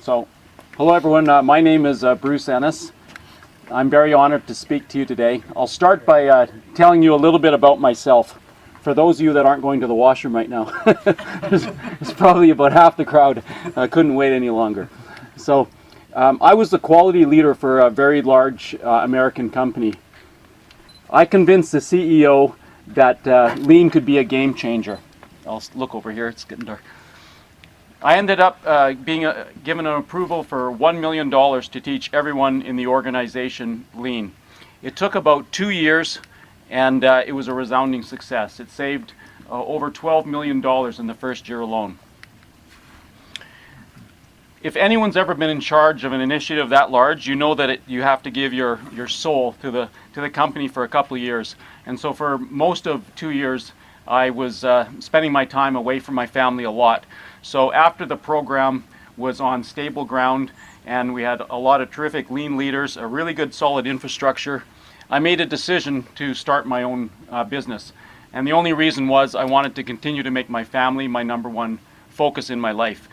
So, hello everyone, my name is Bruce Ennis. I'm very honored to speak to you today. I'll start by telling you a little bit about myself. For those of you that aren't going to the washroom right now, it's probably about half the crowd. Couldn't wait any longer. So, I was the quality leader for a very large American company. I convinced the CEO that lean could be a game changer. I'll look over here, it's getting dark. I ended up being given an approval for $1 million to teach everyone in the organization lean. It took about 2 years, and it was a resounding success. It saved over $12 million in the first year alone. If anyone's ever been in charge of an initiative that large, you know that you have to give your soul to the company for a couple of years. And so for most of 2 years, I was spending my time away from my family a lot. So after the program was on stable ground and we had a lot of terrific lean leaders, a really good solid infrastructure, I made a decision to start my own business. And the only reason was I wanted to continue to make my family my number one focus in my life.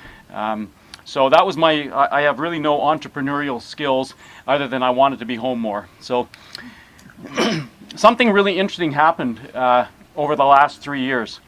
So that was I have really no entrepreneurial skills other than I wanted to be home more. So something really interesting happened over the last 3 years.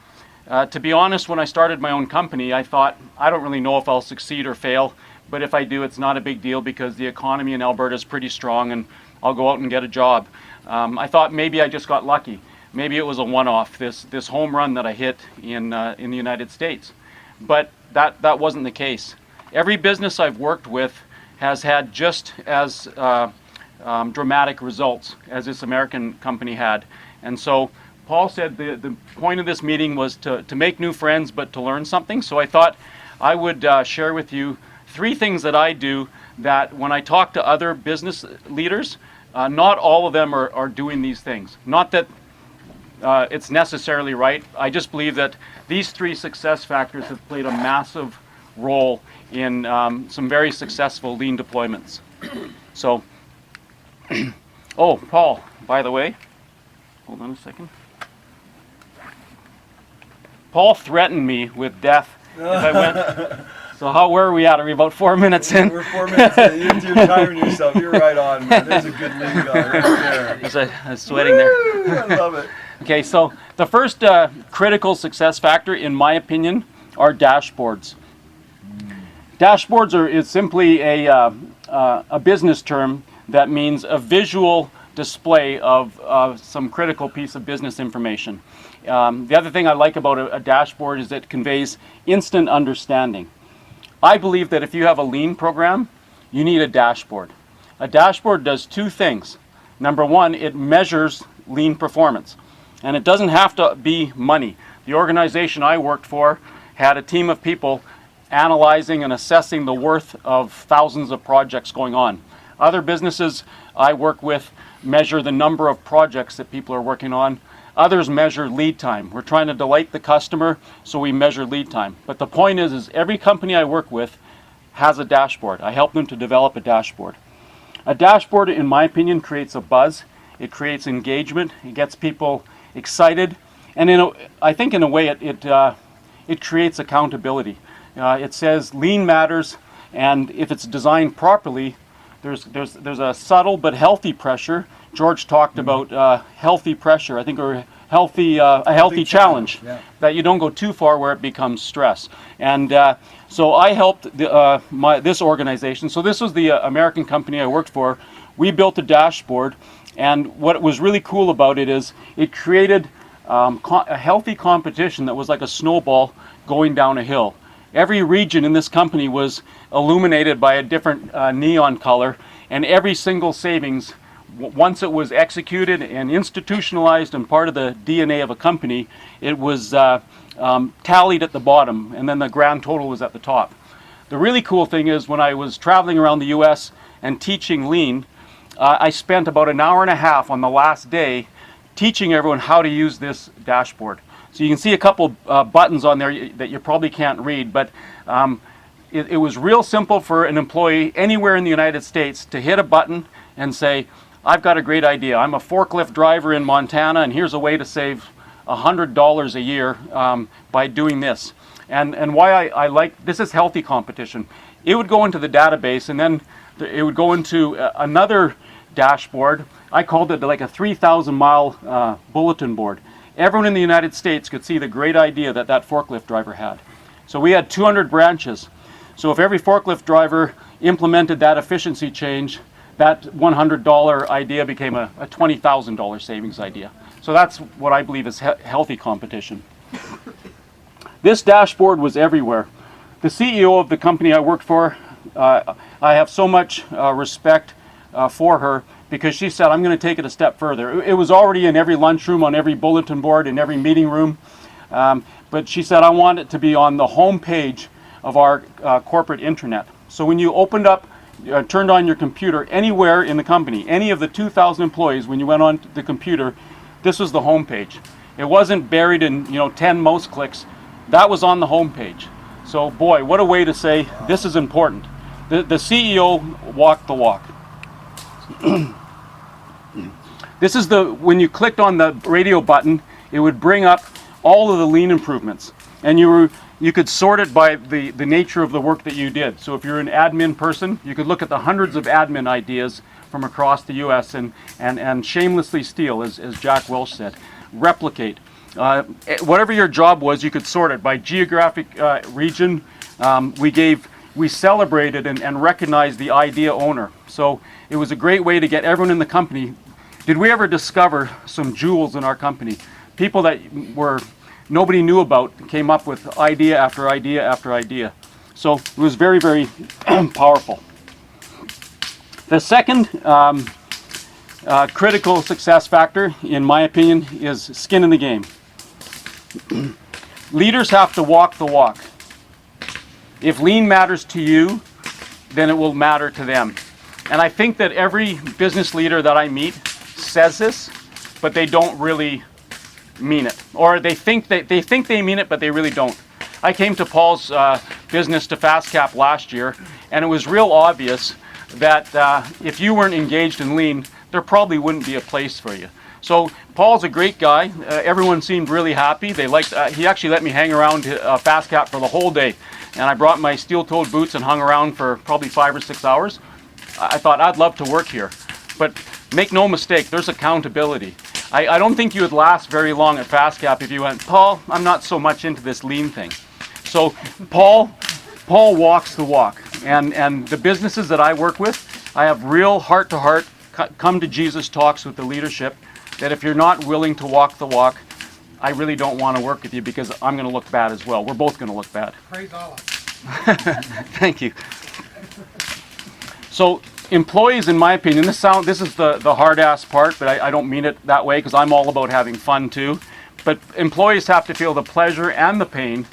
To be honest, when I started my own company, I thought, I don't really know if I'll succeed or fail, but if I do, it's not a big deal because the economy in Alberta is pretty strong and I'll go out and get a job. I thought maybe I just got lucky. Maybe it was a one-off, this home run that I hit in the United States. But that wasn't the case. Every business I've worked with has had just as dramatic results as this American company had. And so Paul said the point of this meeting was to make new friends, but to learn something. So I thought I would share with you 3 things that I do that when I talk to other business leaders, not all of them are doing these things. Not that it's necessarily right. I just believe that these 3 success factors have played a massive role in some very successful lean deployments. So, oh, Paul, by the way, hold on a second. Paul threatened me with death if I went. So where are we at? Are we about 4 minutes in? We're 4 minutes in. You're timing yourself. You're right on, man. There's a good lean guy right there. I was sweating there. I love it. Okay, so the first critical success factor, in my opinion, are dashboards. Dashboards is simply a business term that means a visual display of some critical piece of business information. The other thing I like about a dashboard is it conveys instant understanding. I believe that if you have a lean program, you need a dashboard. A dashboard does 2 things. Number 1, it measures lean performance. And it doesn't have to be money. The organization I worked for had a team of people analyzing and assessing the worth of thousands of projects going on. Other businesses I work with measure the number of projects that people are working on. Others measure lead time. We're trying to delight the customer, so we measure lead time. But the point is every company I work with has a dashboard. I help them to develop a dashboard. A dashboard, in my opinion, creates a buzz. It creates engagement. It gets people excited. And I think in a way it creates accountability. It says lean matters, and if it's designed properly, there's a subtle but healthy pressure. George talked about healthy pressure, I think, or a healthy challenge, yeah. That you don't go too far where it becomes stress. And so I helped this organization. So this was the American company I worked for. We built a dashboard, and what was really cool about it is it created a healthy competition that was like a snowball going down a hill. Every region in this company was illuminated by a different neon color, and every single savings, once it was executed and institutionalized and part of the DNA of a company, it was tallied at the bottom, and then the grand total was at the top. The really cool thing is when I was traveling around the US and teaching lean, I spent about an hour and a half on the last day teaching everyone how to use this dashboard. So you can see a couple buttons on there that you probably can't read, but it was real simple for an employee anywhere in the United States to hit a button and say, I've got a great idea. I'm a forklift driver in Montana, and here's a way to save $100 a year by doing this. And why I like, this is healthy competition. it would go into the database, and then it would go into another dashboard. I called it like a 3,000-mile bulletin board. Everyone in the United States could see the great idea that that forklift driver had. So we had 200 branches. So if every forklift driver implemented that efficiency change, that $100 idea became a $20,000 savings idea. So that's what I believe is healthy competition. This dashboard was everywhere. The CEO of the company I worked for, I have so much respect for her, because she said, I'm going to take it a step further. It was already in every lunchroom, on every bulletin board, in every meeting room. But she said, I want it to be on the home page of our corporate intranet. So when you opened up, turned on your computer anywhere in the company, any of the 2,000 employees, when you went on the computer, this was the home page. It wasn't buried in 10 mouse clicks. That was on the home page. So boy, what a way to say this is important. The CEO walked the walk. This is when you clicked on the radio button, it would bring up all of the lean improvements, and you could sort it by the nature of the work that you did. So if you're an admin person, you could look at the hundreds of admin ideas from across the US and shamelessly steal, as Jack Welch said, replicate. Whatever your job was, you could sort it by geographic region. We celebrated and recognized the idea owner. So it was a great way to get everyone in the company. Did we ever discover some jewels in our company? People that nobody knew about came up with idea after idea after idea. So it was very, very powerful. The second critical success factor, in my opinion, is skin in the game. Leaders have to walk the walk. If lean matters to you, then it will matter to them. And I think that every business leader that I meet says this, but they don't really mean it. Or they think they mean it, but they really don't. I came to Paul's business to FastCap last year, and it was real obvious that if you weren't engaged in lean, there probably wouldn't be a place for you. So Paul's a great guy. Everyone seemed really happy. They liked. He actually let me hang around FastCap for the whole day, and I brought my steel-toed boots and hung around for probably 5 or 6 hours. I thought I'd love to work here, but make no mistake, there's accountability. I don't think you would last very long at FastCap if you went, Paul, I'm not so much into this lean thing. So Paul walks the walk, and the businesses that I work with, I have real heart-to-heart, come to Jesus talks with the leadership, that if you're not willing to walk the walk, I really don't want to work with you, because I'm going to look bad as well. We're both going to look bad. Praise Allah. Thank you. So employees, in my opinion, this is the hard-ass part, but I don't mean it that way, because I'm all about having fun too. But employees have to feel the pleasure and the pain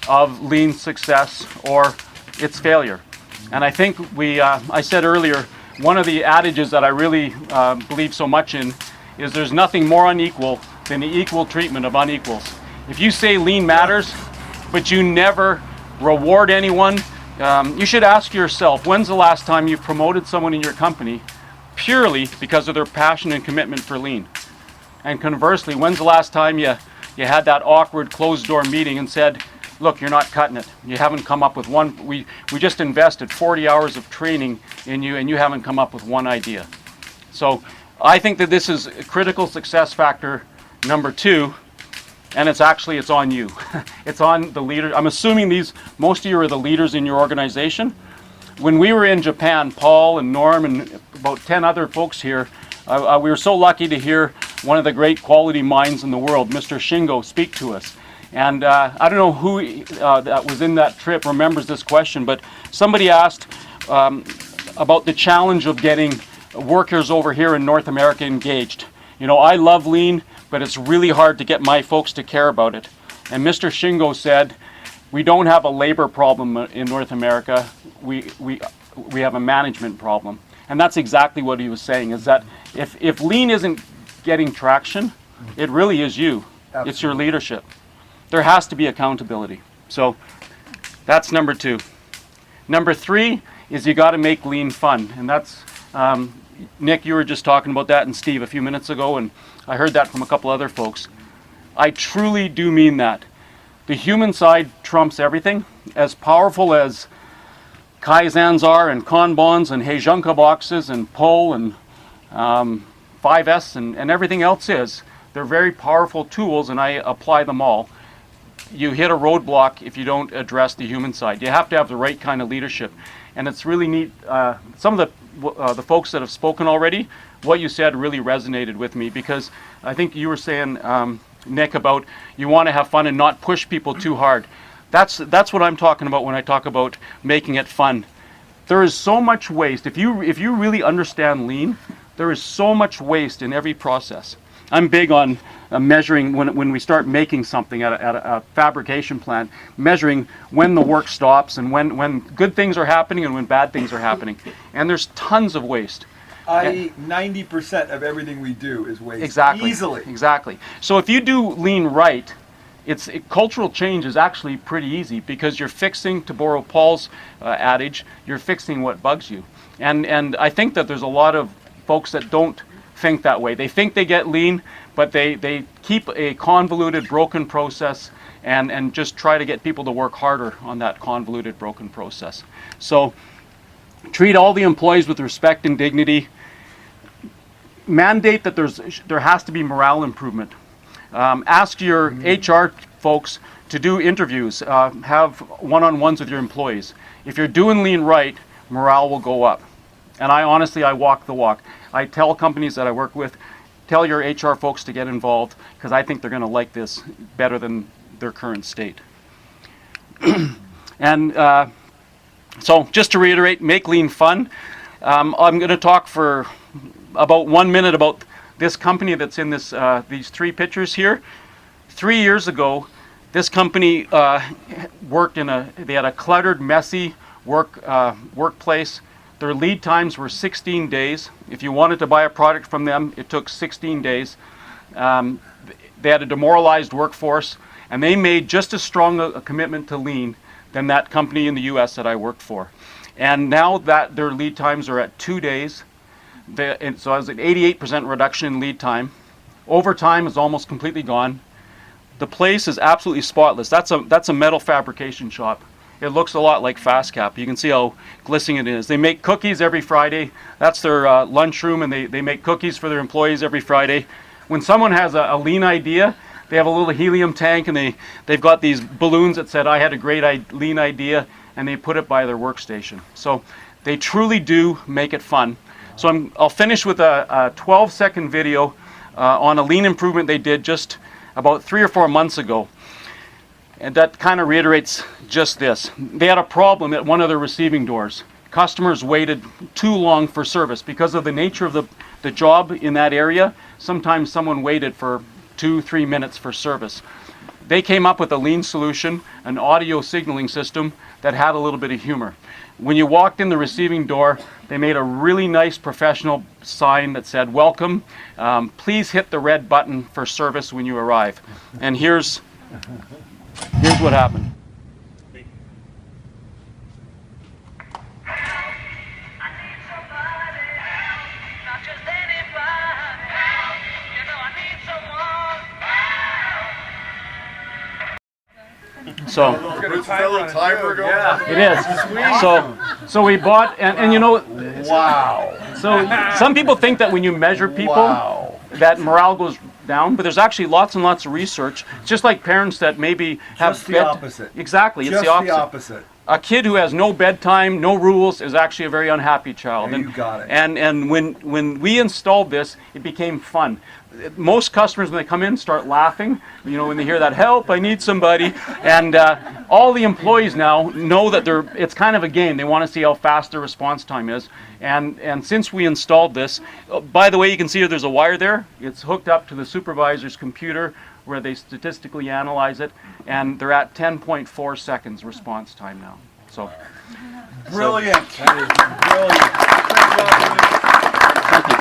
of lean success or its failure. And I think I said earlier, one of the adages that I really believe so much in is there's nothing more unequal than the equal treatment of unequals. If you say lean matters, but you never reward anyone, you should ask yourself, when's the last time you promoted someone in your company purely because of their passion and commitment for lean? And conversely, when's the last time you had that awkward closed-door meeting and said, look, you're not cutting it. You haven't come up with one. We just invested 40 hours of training in you, and you haven't come up with one idea. So I think that this is a critical success factor number 2, and it's on you. It's on the leader. I'm assuming most of you are the leaders in your organization. When we were in Japan, Paul and Norm and about 10 other folks here, we were so lucky to hear one of the great quality minds in the world, Mr. Shingo, speak to us. And I don't know who that was in that trip remembers this question, but somebody asked about the challenge of getting workers over here in North America engaged. I love lean, but it's really hard to get my folks to care about it. And Mr. Shingo said, we don't have a labor problem in North America, we have a management problem. And that's exactly what he was saying, is that if lean isn't getting traction, it really is you. Absolutely. It's your leadership. There has to be accountability. So that's number 2. Number 3 is you got to make lean fun. And that's, Nick, you were just talking about that, and Steve a few minutes ago, and I heard that from a couple other folks. I truly do mean that. The human side trumps everything. As powerful as Kaizens are and Kanbans and Heijunka boxes and Po and 5S and everything else is. They're very powerful tools, and I apply them all. You hit a roadblock if you don't address the human side. You have to have the right kind of leadership. And it's really neat. Some of the folks that have spoken already, what you said really resonated with me, because I think you were saying, Nick, about you want to have fun and not push people too hard. That's what I'm talking about when I talk about making it fun. There is so much waste. If you really understand lean, there is so much waste in every process. I'm big on measuring when we start making something at a fabrication plant, measuring when the work stops and when good things are happening and when bad things are happening. And there's tons of waste. I.e., 90% of everything we do is waste. Exactly. Easily. Exactly. So if you do lean right, cultural change is actually pretty easy, because you're fixing, to borrow Paul's adage, you're fixing what bugs you. And I think that there's a lot of folks that don't think that way. They think they get lean, but they keep a convoluted, broken process and just try to get people to work harder on that convoluted, broken process. So treat all the employees with respect and dignity. Mandate that there has to be morale improvement. Ask your HR folks to do interviews, have one-on-ones with your employees. If you're doing lean right, morale will go up. And I walk the walk. I tell companies that I work with, tell your HR folks to get involved, because I think they're going to like this better than their current state. And so just to reiterate, make lean fun. I'm going to talk for about 1 minute about this company that's in these three pictures here. 3 years ago, this company worked they had a cluttered, messy workplace. Their lead times were 16 days. If you wanted to buy a product from them, it took 16 days. They had a demoralized workforce, and they made just as strong a commitment to lean than that company in the US that I worked for. And now that their lead times are at 2 days, so I was an 88% reduction in lead time. Overtime is almost completely gone. The place is absolutely spotless. That's a metal fabrication shop. It looks a lot like FastCap. You can see how glistening it is. They make cookies every Friday. That's their lunchroom, and they make cookies for their employees every Friday. When someone has a lean idea, they have a little helium tank, and they've got these balloons that said, "I had a great lean idea," and they put it by their workstation. So they truly do make it fun. So I'll finish with a 12-second video on a lean improvement they did just about 3 or 4 months ago. And that kind of reiterates just this. They had a problem at one of their receiving doors. Customers waited too long for service. Because of the nature of the job in that area, sometimes someone waited for 2-3 minutes for service. They came up with a lean solution, an audio signaling system that had a little bit of humor. When you walked in the receiving door, they made a really nice professional sign that said, "Welcome, please hit the red button for service when you arrive." And here's what happened. So it is. So we bought, and you know, Wow. so some people think that when you measure people, Wow. that morale goes down, but there's actually lots and lots of research. It's just like parents that maybe have Just the opposite. Exactly, Just it's the opposite. A kid who has no bedtime, no rules, is actually a very unhappy child. Yeah, you got it. And when we installed this, it became fun. Most customers, when they come in, start laughing. You know, when they hear that, "Help, I need somebody." And all the employees now know that it's kind of a game. They want to see how fast their response time is. And since we installed this, by the way, you can see there's a wire there. It's hooked up to the supervisor's computer, where they statistically analyze it, and they're at 10.4 seconds response time now. So, Brilliant. Brilliant. thank you.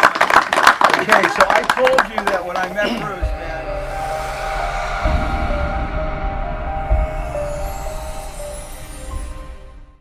Okay, so I told you that when I met Bruce,